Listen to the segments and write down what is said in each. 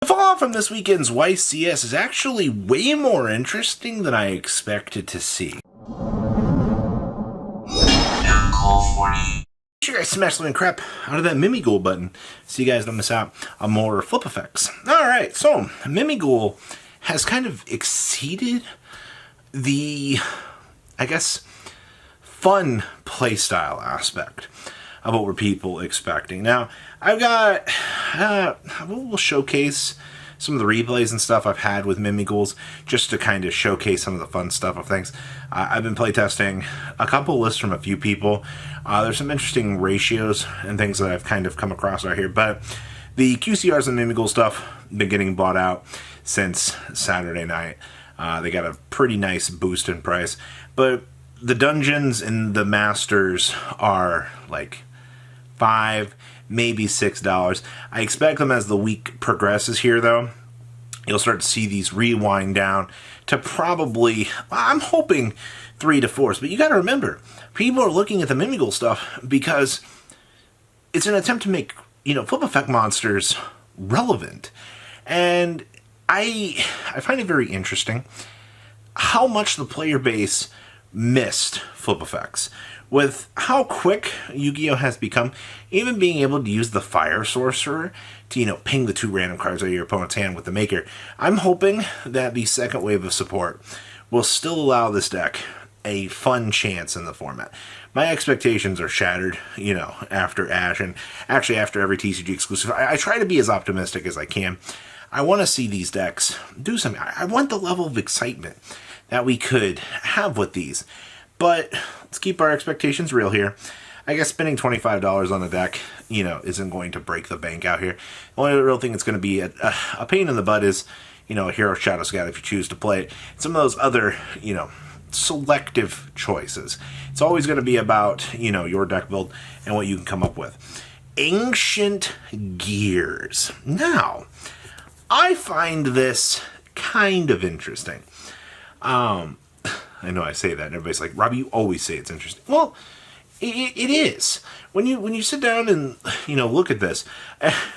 The fallout from this weekend's YCS is actually way more interesting than I expected to see. Make sure you guys smash the crap out of that Mimighoul button so you guys don't miss out on more flip effects. Alright, so Mimighoul has kind of exceeded the, I guess, fun playstyle aspect of what were people expecting. Now, I've got, we'll showcase some of the replays and stuff I've had with Mimighouls, just to kind of showcase some of the fun stuff of things. I've been playtesting a couple lists from a few people. There's some interesting ratios and things that I've kind of come across out here, but the QCRs and Mimighoul stuff been getting bought out since Saturday night. They got a pretty nice boost in price, but the dungeons and the masters are like $5, maybe $6. I expect them as the week progresses here, though. You'll start to see these rewind down to probably, I'm hoping, 3 to 4s. But you got to remember, people are looking at the Mimighoul stuff because it's an attempt to make, flip effect monsters relevant. And I find it very interesting how much the player base missed flip effects. With how quick Yu-Gi-Oh! Has become, even being able to use the Fire Sorcerer to, ping the 2 random cards out of your opponent's hand with the Maker, I'm hoping that the second wave of support will still allow this deck a fun chance in the format. My expectations are shattered, after Ash, and actually after every TCG exclusive. I try to be as optimistic as I can. I want to see these decks do something. I want the level of excitement that we could have with these. But let's keep our expectations real here. I guess spending $25 on a deck, isn't going to break the bank out here. The only real thing that's going to be a pain in the butt is, a Hero Shadow Scout if you choose to play it. Some of those other, selective choices. It's always going to be about, your deck build and what you can come up with. Ancient Gears. Now, I find this kind of interesting. I know I say that, and everybody's like, Robbie, you always say it's interesting. Well, it is. When you sit down and, look at this,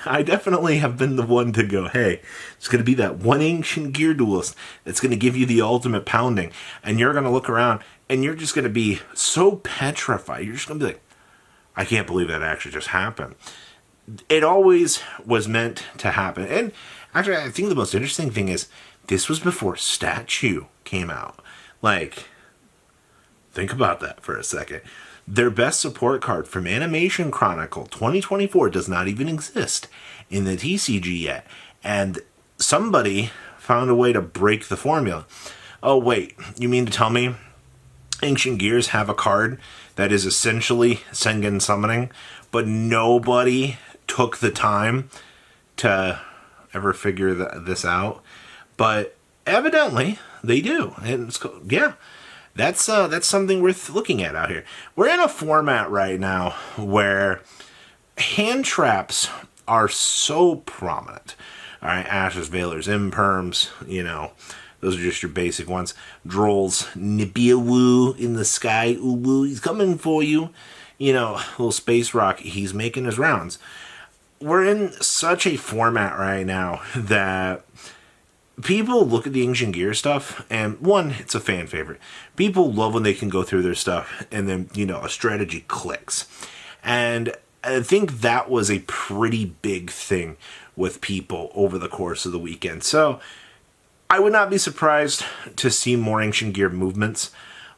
I definitely have been the one to go, hey, it's going to be that one Ancient Gear duelist that's going to give you the ultimate pounding, and you're going to look around, and you're just going to be so petrified. You're just going to be like, I can't believe that actually just happened. It always was meant to happen. And actually, I think the most interesting thing is, this was before Statue came out. Like, think about that for a second. Their best support card from Animation Chronicle 2024 does not even exist in the TCG yet. And somebody found a way to break the formula. Oh, wait, you mean to tell me Ancient Gears have a card that is essentially Sengen summoning, but nobody took the time to ever figure this out? But evidently, they do. And it's cool. Yeah, that's something worth looking at out here. We're in a format right now where hand traps are so prominent. All right, Ashes, Veilers, Imperms, those are just your basic ones. Drolls, Nibiawoo in the sky, Uwu, he's coming for you. Little Space Rock, he's making his rounds. We're in such a format right now that people look at the Ancient Gear stuff, and one, it's a fan favorite. People love when they can go through their stuff, and then, a strategy clicks. And I think that was a pretty big thing with people over the course of the weekend. So, I would not be surprised to see more Ancient Gear movements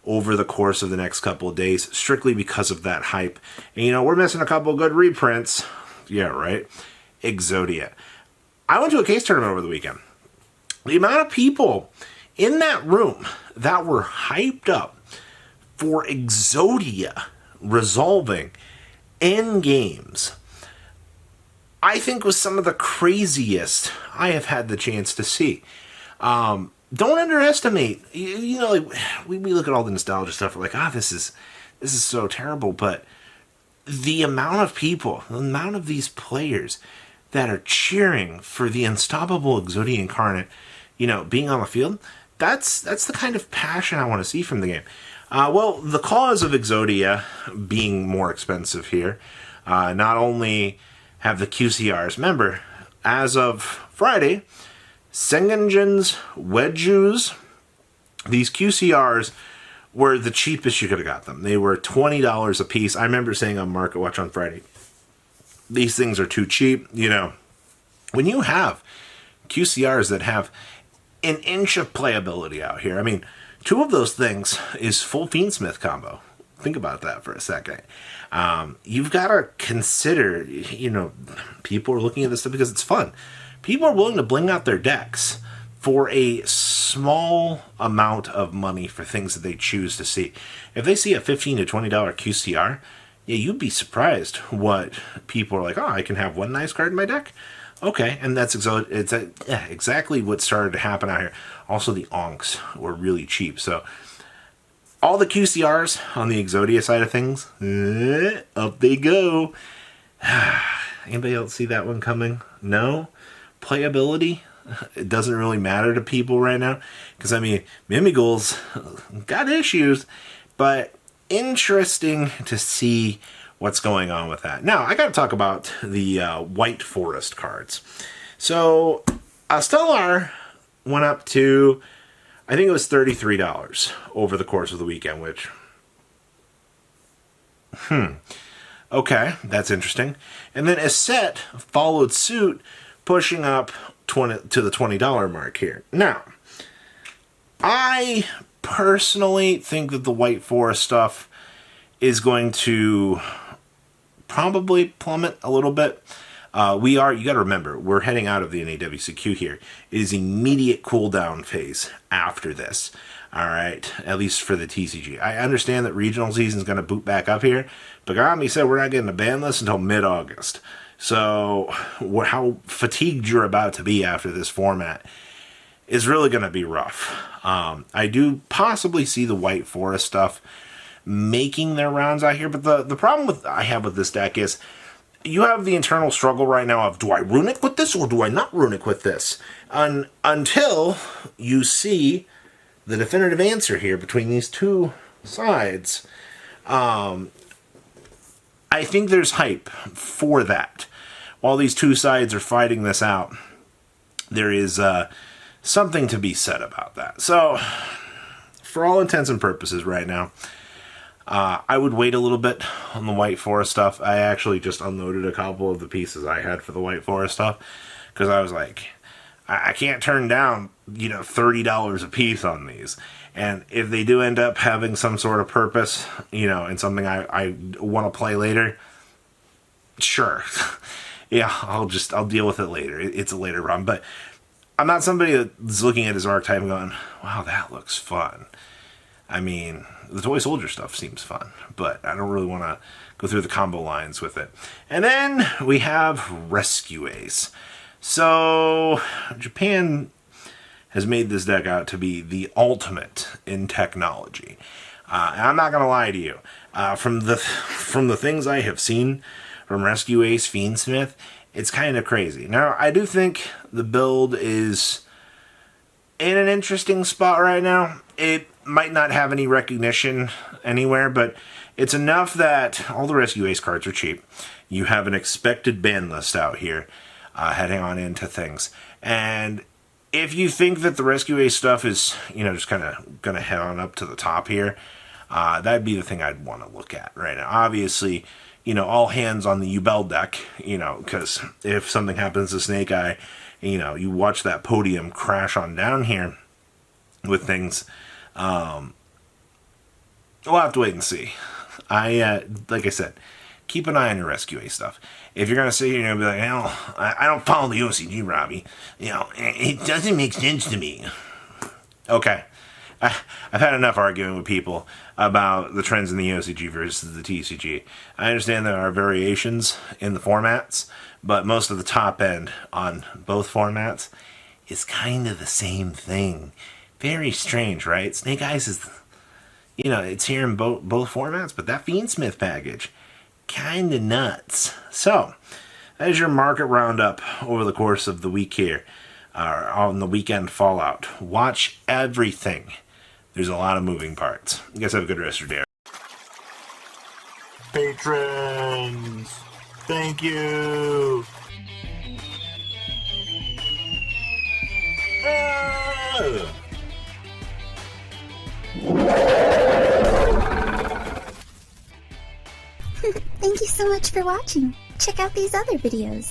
over the course of the next couple of days, strictly because of that hype. And, we're missing a couple of good reprints. Yeah, right? Exodia. I went to a case tournament over the weekend. The amount of people in that room that were hyped up for Exodia resolving end games, I think was some of the craziest I have had the chance to see. Don't underestimate, we look at all the nostalgia stuff, we're like, this is so terrible, but the amount of people, the amount of these players that are cheering for the unstoppable Exodia Incarnate, being on the field, that's the kind of passion I want to see from the game. Well, the cause of Exodia being more expensive here, not only have the QCRs, remember, as of Friday, Sengenjin's Wedjus. These QCRs were the cheapest you could have got them. They were $20 a piece. I remember saying on Market Watch on Friday, these things are too cheap. You know, when you have QCRs that have an inch of playability out here, I mean, two of those things is full Fiendsmith combo. Think about that for a second. You've got to consider, you know, people are looking at this stuff because it's fun. People are willing to bling out their decks for a small amount of money for things that they choose to see. If they see a $15 to $20 QCR, yeah, you'd be surprised what people are like, oh, I can have one nice card in my deck? Okay, and that's exactly what started to happen out here. Also, the onks were really cheap. So, all the QCRs on the Exodia side of things, up they go. Anybody else see that one coming? No? Playability? It doesn't really matter to people right now. Because, I mean, Mimigul's got issues. But interesting to see what's going on with that. Now, I got to talk about the White Forest cards. So, Stellar went up to, I think it was $33 over the course of the weekend, which, okay, that's interesting. And then Asset followed suit, pushing up to the $20 mark here. Now, I personally think that the White Forest stuff is going to probably plummet a little bit. You got to remember, we're heading out of the NAWCQ here. It is immediate cooldown phase after this. All right, at least for the TCG. I understand that regional season is going to boot back up here, but Gami said we're not getting a ban list until mid-August. So how fatigued you're about to be after this format is really going to be rough. I do possibly see the White Forest stuff making their rounds out here, but the problem I have with this deck is you have the internal struggle right now of, do I runic with this or do I not runic with this? Until you see the definitive answer here between these two sides. I think there's hype for that. While these two sides are fighting this out, there is something to be said about that. So, for all intents and purposes right now, I would wait a little bit on the White Forest stuff. I actually just unloaded a couple of the pieces I had for the White Forest stuff, because I was like, I can't turn down, $30 a piece on these. And if they do end up having some sort of purpose, and something I want to play later, sure. Yeah, I'll deal with it later. It's a later run. But I'm not somebody that's looking at his archetype and going, wow, that looks fun. I mean, the Toy Soldier stuff seems fun, but I don't really want to go through the combo lines with it. And then we have Rescue Ace. So, Japan has made this deck out to be the ultimate in technology. And I'm not going to lie to you. From the things I have seen from Rescue Ace Fiendsmith, it's kind of crazy. Now, I do think the build is in an interesting spot right now. It might not have any recognition anywhere, but it's enough that all the Rescue Ace cards are cheap. You have an expected ban list out here heading on into things. And if you think that the Rescue Ace stuff is, just kind of going to head on up to the top here, that'd be the thing I'd want to look at right now. Obviously, all hands on the Ubel deck, because if something happens to Snake Eye, you watch that podium crash on down here with things. We'll have to wait and see. Like I said, keep an eye on your Rescue Ace stuff. If you're going to sit here and be like, I don't follow the OCG, Robbie. It doesn't make sense to me. Okay. I've had enough arguing with people about the trends in the OCG versus the TCG. I understand there are variations in the formats, but most of the top end on both formats is kind of the same thing. Very strange, right? Snake Eyes is, it's here in both formats, but that Fiendsmith package, kind of nuts. So, that is your market roundup over the course of the week here, on the weekend fallout. Watch everything. There's a lot of moving parts. You guys have a good rest of your day. Patrons, thank you. Thank you so much for watching. Check out these other videos.